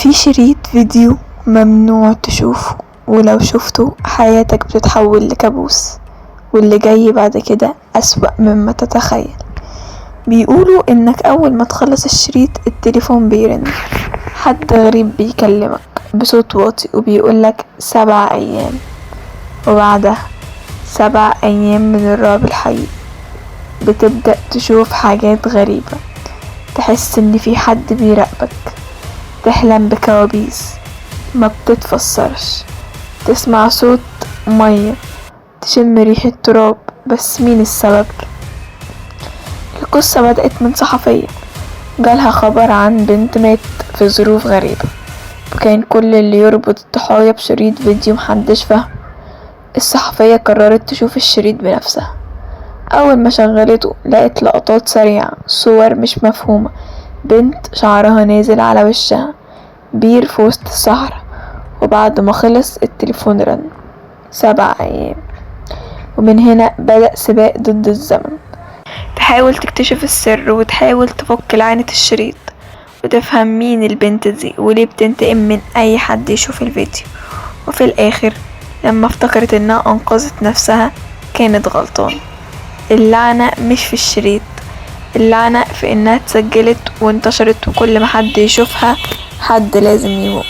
في شريط فيديو ممنوع تشوفه، ولو شفته حياتك بتتحول لكابوس، واللي جاي بعد كده أسوأ مما تتخيل. بيقولوا انك اول ما تخلص الشريط التليفون بيرن، حد غريب بيكلمك بصوت واطي وبيقولك 7 ايام، وبعدها 7 ايام من الرعب الحقيقي. بتبدأ تشوف حاجات غريبة، تحس ان في حد بيراقبك، تحلم بكوابيس ما بتتفسرش، تسمع صوت مية، تشم ريحة تراب، بس مين السبب؟ القصة بدأت من صحفية جالها خبر عن بنت مات في ظروف غريبة، وكان كل اللي يربط الضحايا بشريط فيديو محدش فاهم. الصحفية قررت تشوف الشريط بنفسها. أول ما شغلته لقت لقطات سريعة، صور مش مفهومة، بنت شعرها نازل على وشها، بير في وسط الصحراء. وبعد ما خلص التليفون رن. 7 أيام. ومن هنا بدأ سباق ضد الزمن، تحاول تكتشف السر وتحاول تفك لعنة الشريط، وتفهم مين البنت دي وليه بتنتقم من أي حد يشوف الفيديو. وفي الآخر لما افتكرت انها انقذت نفسها كانت غلطانة. اللعنة مش في الشريط، اللعنة في انها اتسجلت وانتشرت، وكل ما حد يشوفها حد لازم يموت.